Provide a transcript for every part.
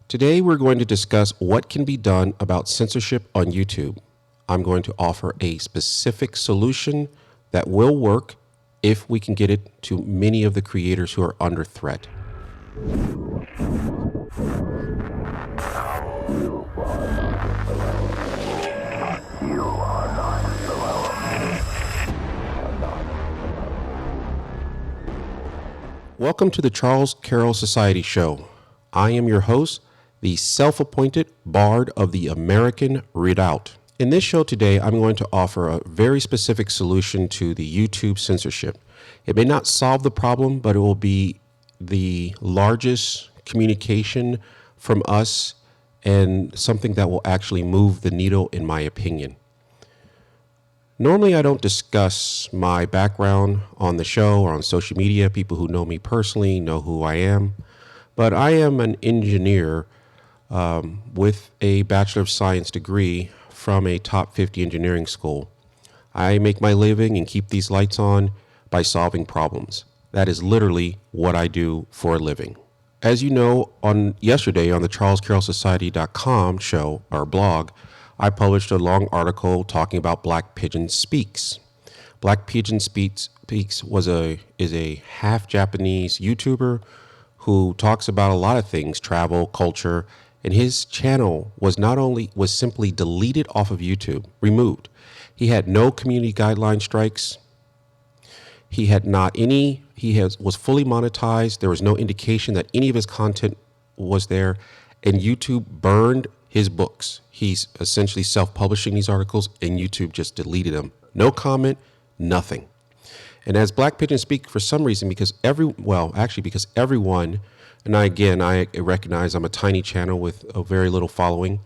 Today we're going to discuss what can be done about censorship on YouTube. I'm going to offer a specific solution that will work if we can get it to many of the creators who are under threat. Welcome to the Charles Carroll Society Show. I am your host, the self-appointed bard of the American Redoubt. In this show today, I'm going to offer a very specific solution to the YouTube censorship. It may not solve the problem, but it will be the largest communication from us and something that will actually move the needle, in my opinion. Normally, I don't discuss my background on the show or on social media. People who know me personally know who I am. But I am an engineer with a Bachelor of Science degree from a top 50 engineering school. I make my living and keep these lights on by solving problems. That is literally what I do for a living. As you know, yesterday on the CharlesCarrollSociety.com show, or blog, I published a long article talking about Black Pigeon Speaks. Black Pigeon Speaks is a half Japanese YouTuber who talks about a lot of things, travel, culture, and his channel was simply deleted off of YouTube, removed. He had no community guideline strikes. He was fully monetized. There was no indication that any of his content was there, and YouTube burned his books. He's essentially self-publishing these articles, and YouTube just deleted them. No comment, nothing. And as Black Pigeon Speak, for some reason, because everyone, and I recognize I'm a tiny channel with a very little following,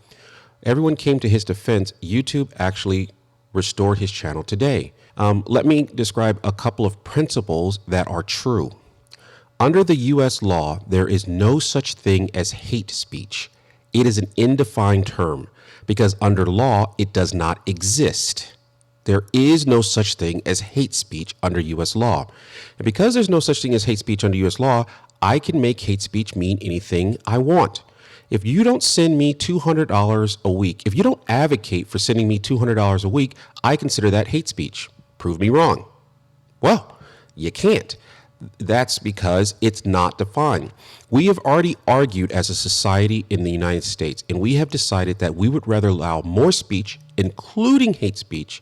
everyone came to his defense. YouTube actually restored his channel today. Let me describe a couple of principles that are true. Under the U.S. law, there is no such thing as hate speech. It is an indefined term because under law, it does not exist. There is no such thing as hate speech under U.S. law. And because there's no such thing as hate speech under U.S. law, I can make hate speech mean anything I want. If you don't send me $200 a week, if you don't advocate for sending me $200 a week, I consider that hate speech. Prove me wrong. Well, you can't. That's because it's not defined. We have already argued as a society in the United States, and we have decided that we would rather allow more speech, including hate speech,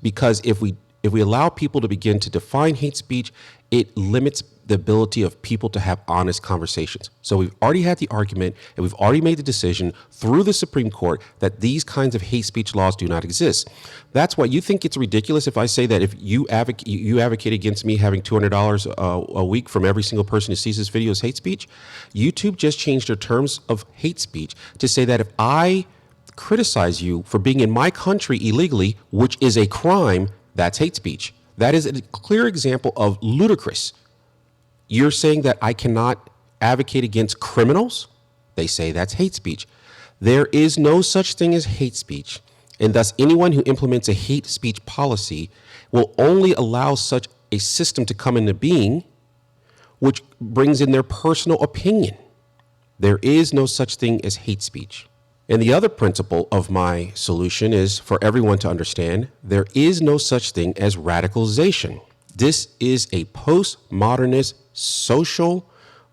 because if we allow people to begin to define hate speech, it limits the ability of people to have honest conversations. So we've already had the argument, and we've already made the decision through the Supreme Court that these kinds of hate speech laws do not exist. That's why you think it's ridiculous if I say that if you advocate against me having $200 a week from every single person who sees this video as hate speech. YouTube just changed their terms of hate speech to say that if I criticize you for being in my country illegally, which is a crime, that's hate speech. That is a clear example of ludicrous. You're saying that I cannot advocate against criminals? They say that's hate speech. There is no such thing as hate speech, and thus anyone who implements a hate speech policy will only allow such a system to come into being, which brings in their personal opinion. There is no such thing as hate speech. And the other principle of my solution is for everyone to understand, there is no such thing as radicalization. This is a postmodernist, social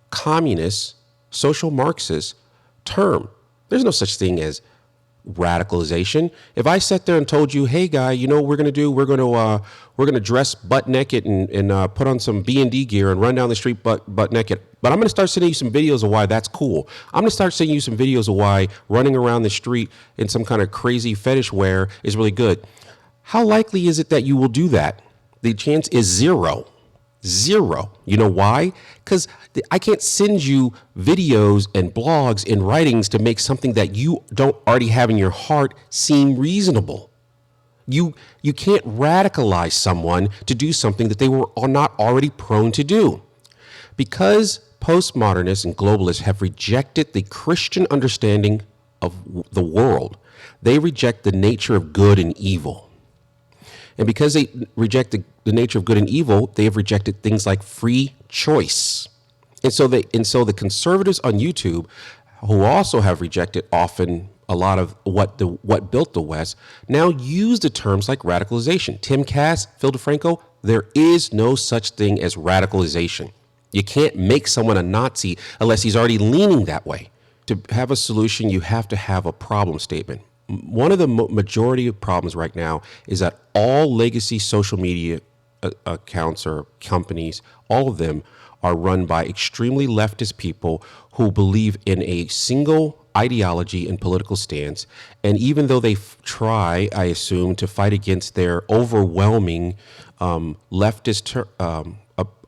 communist, social Marxist term. There's no such thing as radicalization. If I sat there and told you, hey guy, you know what we're going to do? We're going to dress butt naked and put on some B&D gear and run down the street butt naked. But I'm going to start sending you some videos of why that's cool. I'm going to start sending you some videos of why running around the street in some kind of crazy fetish wear is really good. How likely is it that you will do that? The chance is zero. Zero. You know why? Because I can't send you videos and blogs and writings to make something that you don't already have in your heart seem reasonable. You can't radicalize someone to do something that they are not already prone to do. Because postmodernists and globalists have rejected the Christian understanding of the world, they reject the nature of good and evil. And because they reject the nature of good and evil, they have rejected things like free choice. And so the conservatives on YouTube who also have rejected often a lot of what built the West, now use the terms like radicalization. Tim Cass, Phil DeFranco, there is no such thing as radicalization. You can't make someone a Nazi unless he's already leaning that way. To have a solution, you have to have a problem statement. One of the majority of problems right now is that all legacy social media accounts or companies, all of them are run by extremely leftist people who believe in a single ideology and political stance. And even though they try, I assume, to fight against their overwhelming leftist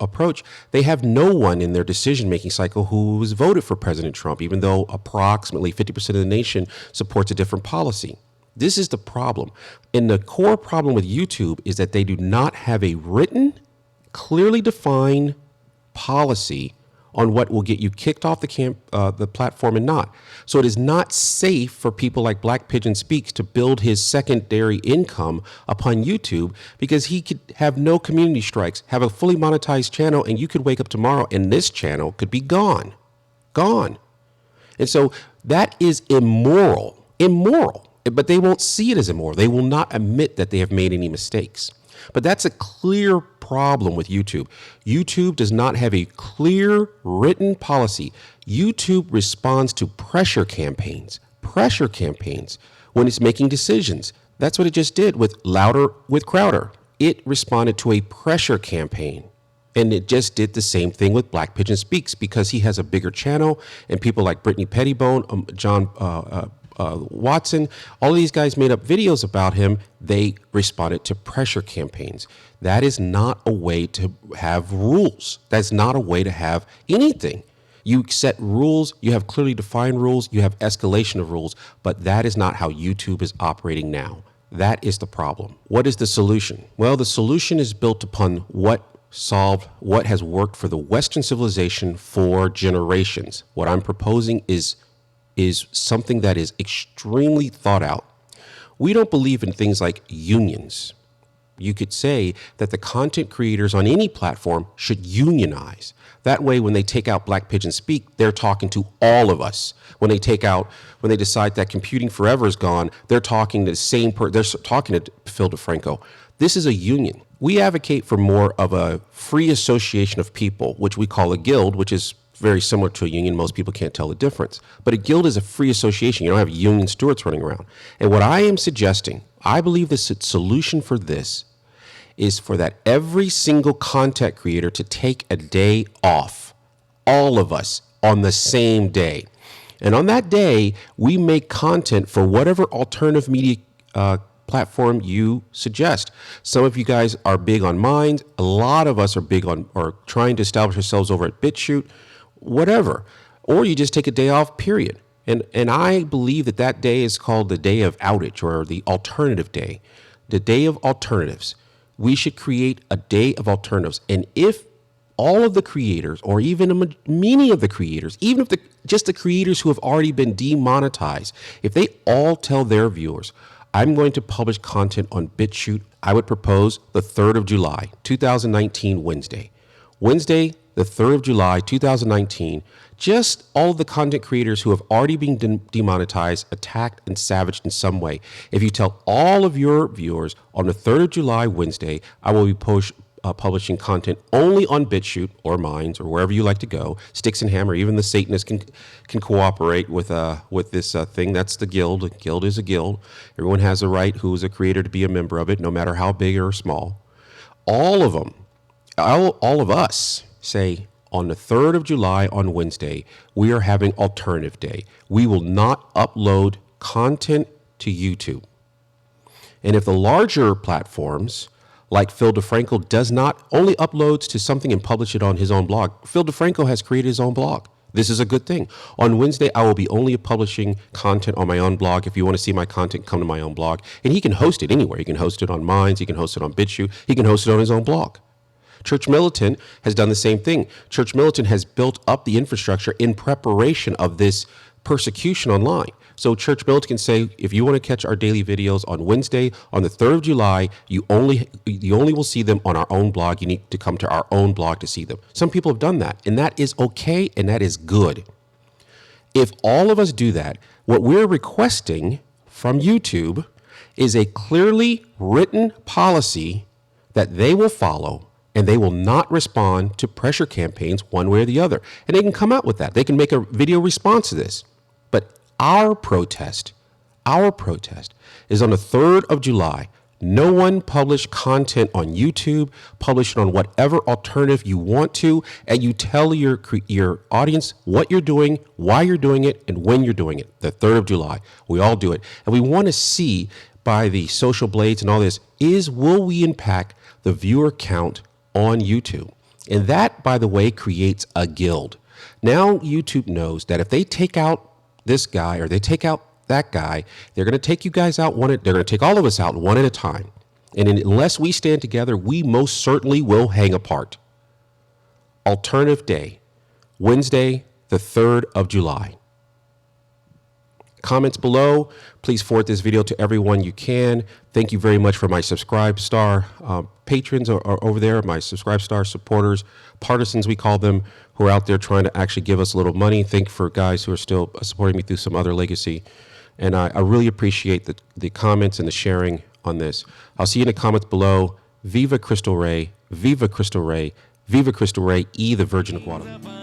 approach, they have no one in their decision-making cycle who has voted for President Trump, even though approximately 50% of the nation supports a different policy. This is the problem. And the core problem with YouTube is that they do not have a written, clearly defined policy on what will get you kicked off the platform and not. So it is not safe for people like Black Pigeon Speaks to build his secondary income upon YouTube, because he could have no community strikes, have a fully monetized channel, and you could wake up tomorrow and this channel could be gone. And so that is immoral, but they won't see it as immoral. They will not admit that they have made any mistakes. But that's a clear problem with YouTube. YouTube does not have a clear written policy. YouTube responds to pressure campaigns when it's making decisions. That's what it just did with Crowder. It responded to a pressure campaign. And it just did the same thing with Black Pigeon Speaks, because he has a bigger channel, and people like Brittany Pettibone, John Watson, all of these guys made up videos about him. They responded to pressure campaigns. That is not a way to have rules. That's not a way to have anything. You set rules, you have clearly defined rules, you have escalation of rules, but that is not how YouTube is operating now. That is the problem. What is the solution? Well, the solution is built upon what has worked for the Western civilization for generations. What I'm proposing is something that is extremely thought out. We don't believe in things like unions. You could say that the content creators on any platform should unionize. That way, when they take out Black Pigeon Speak, they're talking to all of us. When they decide that computing forever is gone, they're talking to the same person. They're talking to Phil DeFranco. This is a union. We advocate for more of a free association of people, which we call a guild, which is very similar to a union. Most people can't tell the difference. But a guild is a free association. You don't have union stewards running around. And what I am suggesting, I believe the solution for this is for that every single content creator to take a day off, all of us, on the same day. And on that day, we make content for whatever alternative media platform you suggest. Some of you guys are big on Minds. A lot of us are big on or trying to establish ourselves over at BitChute, whatever. Or you just take a day off, period. And I believe that day is called the day of outage, or the alternative day, the day of alternatives. We should create a day of alternatives. And if all of the creators, or even many of the creators, even if just the creators who have already been demonetized, if they all tell their viewers, I'm going to publish content on BitChute, I would propose the 3rd of July, 2019, Wednesday, the 3rd of July, 2019, just all of the content creators who have already been demonetized, attacked, and savaged in some way. If you tell all of your viewers on the 3rd of July, Wednesday, I will be publishing content only on BitChute or Minds or wherever you like to go. Sticks and Hammer, even the Satanists can cooperate with this thing. That's the guild. A guild is a guild. Everyone has a right, who is a creator, to be a member of it, no matter how big or small. All of them, all of us say, on the 3rd of July, on Wednesday, we are having alternative day. We will not upload content to YouTube. And if the larger platforms, like Phil DeFranco, does not only uploads to something and publish it on his own blog. Phil DeFranco has created his own blog. This is a good thing. On Wednesday, I will be only publishing content on my own blog. If you want to see my content, come to my own blog. And he can host it anywhere. He can host it on Minds. He can host it on BitChute. He can host it on his own blog. Church Militant has done the same thing. Church Militant has built up the infrastructure in preparation of this persecution online. So Church Militant can say, if you want to catch our daily videos on Wednesday, on the 3rd of July, you only will see them on our own blog. You need to come to our own blog to see them. Some people have done that, and that is okay, and that is good. If all of us do that, what we're requesting from YouTube is a clearly written policy that they will follow, and they will not respond to pressure campaigns one way or the other. And they can come out with that. They can make a video response to this. But our protest is on the 3rd of July. No one publish content on YouTube, publish it on whatever alternative you want to, and you tell your audience what you're doing, why you're doing it, and when you're doing it. The 3rd of July. We all do it. And we want to see by the social blades and all this will we impact the viewer count on YouTube? And that, by the way, creates a guild. Now YouTube knows that if they take out this guy or they take out that guy, they're going to take you guys out they're going to take all of us out one at a time. And unless we stand together, we most certainly will hang apart. Alternative day, Wednesday, the 3rd of July. Comments below. Please forward this video to everyone you can. Thank you very much for my Subscribe Star patrons are over there, my Subscribe Star supporters, partisans we call them, who are out there trying to actually give us a little money. Thank you for guys who are still supporting me through some other legacy. And I really appreciate the comments and the sharing on this. I'll see you in the comments below. Viva Cristo Rey, Viva Cristo Rey, Viva Cristo Rey, the Virgin of Guadalupe.